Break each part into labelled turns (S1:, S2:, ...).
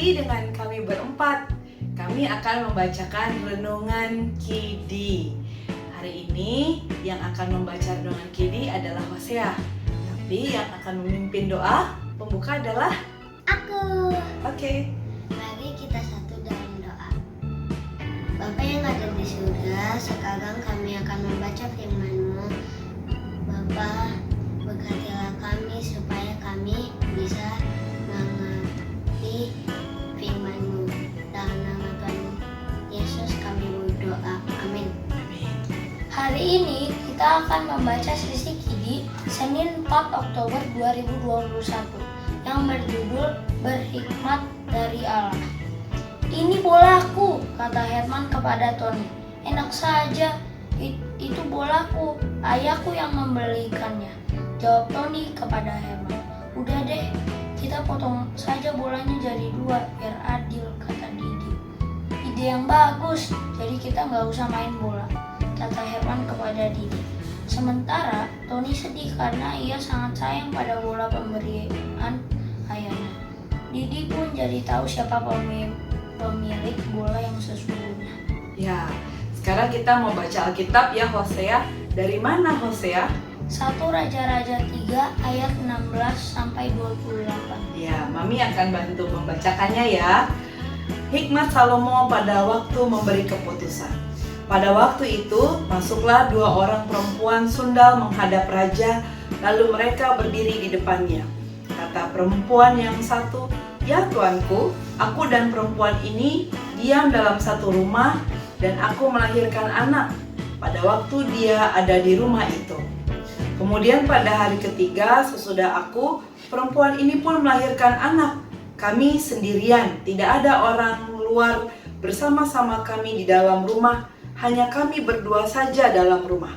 S1: lagi dengan kami berempat. Kami akan membacakan renungan Kidi. Hari ini yang akan membaca renungan Kidi adalah Hosea. Tapi yang akan memimpin doa pembuka adalah
S2: aku.
S1: Oke.
S2: Mari kita satu dalam doa. Bapa yang ada di surga, sekarang kami akan membaca firman-Mu. Bapa, berkatilah kami supaya kami bisa mengerti firman-Mu. Dalam nama Tuhan Yesus kami berdoa. Amin.
S3: Hari ini kita akan membaca sesi Kidi Senin 4 Oktober 2021 yang berjudul Berhikmat dari Allah. Ini bolaku, kata Herman kepada Tony. Enak saja, itu bolaku, ayahku yang membelikannya, jawab Tony kepada Herman. Udah deh, kita potong saja bolanya jadi 2 biar adil, kata Didi. Ide yang bagus, jadi kita nggak usah main bola, kata Herman kepada Didi. Sementara Tony sedih karena ia sangat sayang pada bola pemberian ayahnya. Didi pun jadi tahu siapa pemilik bola yang sesungguhnya.
S1: Ya, sekarang kita mau baca Alkitab ya Hosea. Dari mana Hosea?
S3: 1 Raja-Raja 3 ayat 16 sampai 28.
S1: Ya, Mami akan bantu membacakannya ya. Hikmat Salomo pada waktu memberi keputusan. Pada waktu itu, masuklah 2 orang perempuan sundal menghadap raja, lalu mereka berdiri di depannya. Kata perempuan yang satu, "Ya tuanku, aku dan perempuan ini diam dalam satu rumah dan aku melahirkan anak pada waktu dia ada di rumah itu. Kemudian pada hari ketiga sesudah aku, perempuan ini pun melahirkan anak. Kami sendirian, tidak ada orang luar bersama-sama kami di dalam rumah, hanya kami berdua saja dalam rumah.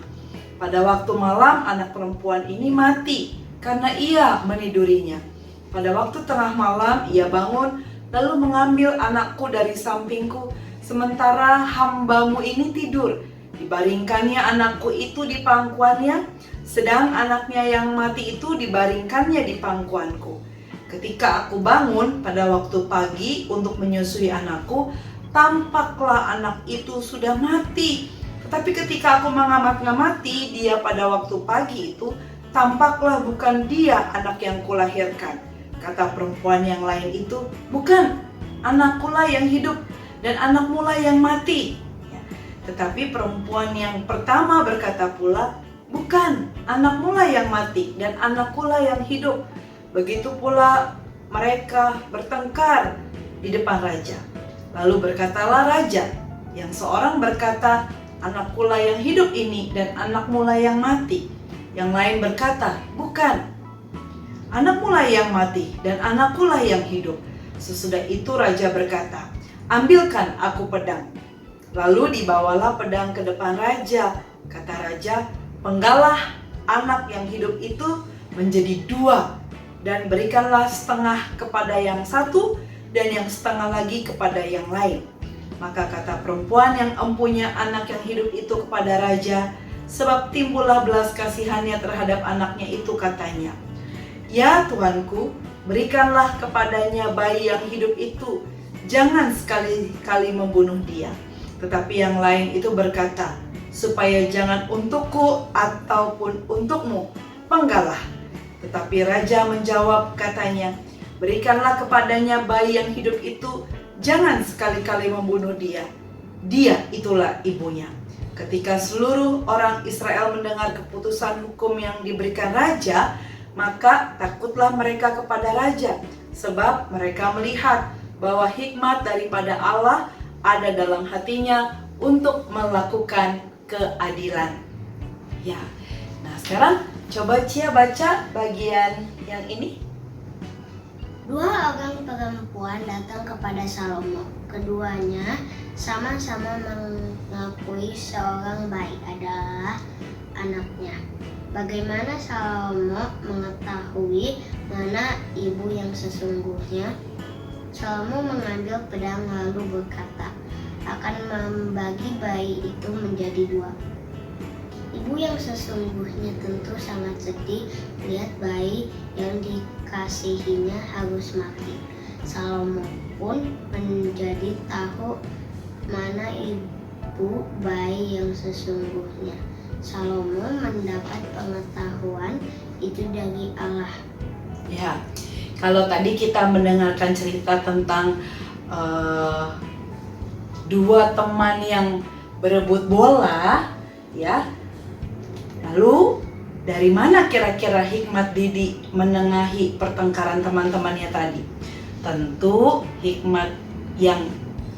S1: Pada waktu malam anak perempuan ini mati karena ia menidurinya. Pada waktu tengah malam ia bangun lalu mengambil anakku dari sampingku, sementara hambamu ini tidur. Dibaringkannya anakku itu di pangkuannya, sedang anaknya yang mati itu dibaringkannya di pangkuanku. Ketika aku bangun pada waktu pagi untuk menyusui anakku, tampaklah anak itu sudah mati. Tetapi ketika aku mengamati dia pada waktu pagi itu, tampaklah bukan dia anak yang kulahirkan. Kata perempuan yang lain itu, bukan, anakkulah yang hidup dan anakmulah yang mati. Ya. Tetapi perempuan yang pertama berkata pula, bukan, anakmulah yang mati dan anakkulah yang hidup. Begitu pula mereka bertengkar di depan raja. Lalu berkatalah raja, yang seorang berkata, anakkulah yang hidup ini dan anakmulah yang mati. Yang lain berkata, bukan, anakmulah yang mati dan anakkulah yang hidup. Sesudah itu raja berkata, ambilkan aku pedang. Lalu dibawalah pedang ke depan raja. Kata raja, penggalah anak yang hidup itu menjadi 2 dan berikanlah setengah kepada yang satu dan yang setengah lagi kepada yang lain. Maka kata perempuan yang empunya anak yang hidup itu kepada raja, sebab timbullah belas kasihannya terhadap anaknya itu, katanya, ya tuanku, berikanlah kepadanya bayi yang hidup itu, jangan sekali-kali membunuh dia. Tetapi yang lain itu berkata, supaya jangan untukku ataupun untukmu, penggalah. Tetapi raja menjawab, katanya, berikanlah kepadanya bayi yang hidup itu, jangan sekali-kali membunuh dia. Dia itulah ibunya. Ketika seluruh orang Israel mendengar keputusan hukum yang diberikan raja, maka takutlah mereka kepada raja, sebab mereka melihat bahwa hikmat daripada Allah ada dalam hatinya untuk melakukan keadilan. Ya, nah sekarang coba Cia baca bagian yang ini.
S2: 2 orang perempuan datang kepada Salomo. Keduanya sama-sama mengakui seorang bayi adalah anaknya. Bagaimana Salomo mengetahui mana ibu yang sesungguhnya? Salomo mengambil pedang lalu berkata, akan membagi bayi itu menjadi 2. Ibu yang sesungguhnya tentu sangat sedih melihat bayi yang dikasihinya harus mati. Salomo pun menjadi tahu mana ibu bayi yang sesungguhnya. Salomo mendapat pengetahuan itu dari Allah.
S1: Ya, kalau tadi kita mendengarkan cerita tentang dua teman yang berebut bola, ya. Lalu dari mana kira-kira hikmat Didi menengahi pertengkaran teman-temannya tadi? Tentu hikmat yang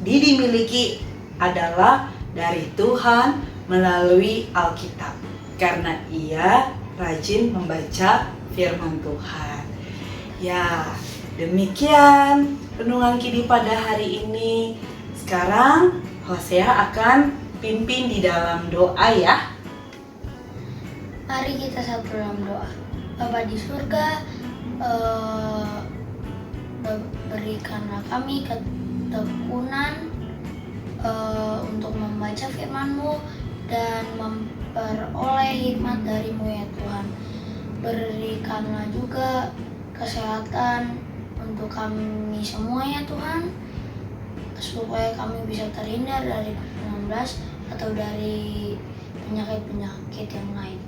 S1: Didi miliki adalah dari Tuhan melalui Alkitab, karena ia rajin membaca firman Tuhan. Ya, demikian renungan Kidi pada hari ini. Sekarang Hosea akan pimpin di dalam doa ya.
S3: Mari kita satu dalam doa. Bapa di surga, berikanlah kami ketekunan untuk membaca firman-Mu dan memperoleh hikmat dari-Mu ya Tuhan. Berikanlah juga kesehatan untuk kami semua ya Tuhan, supaya kami bisa terhindar dari COVID-19 atau dari penyakit-penyakit yang lain.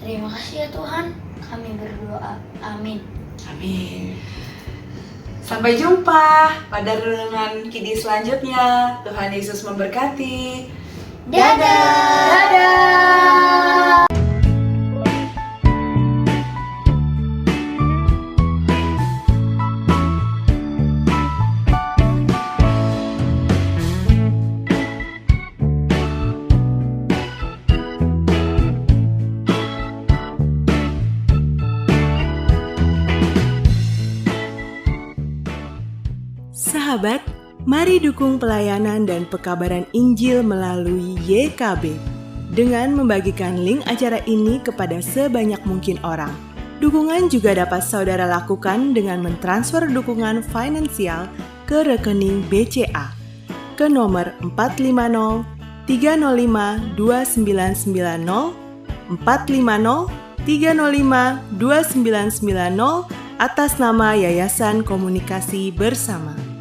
S3: Terima kasih ya Tuhan, kami berdoa. Amin.
S1: Amin. Sampai jumpa pada renungan Kidi selanjutnya. Tuhan Yesus memberkati.
S3: Dadah.
S4: Sahabat, mari dukung pelayanan dan pekabaran Injil melalui YKB dengan membagikan link acara ini kepada sebanyak mungkin orang. Dukungan juga dapat saudara lakukan dengan mentransfer dukungan finansial ke rekening BCA ke nomor 450 305 2990 450 305 2990 atas nama Yayasan Komunikasi Bersama.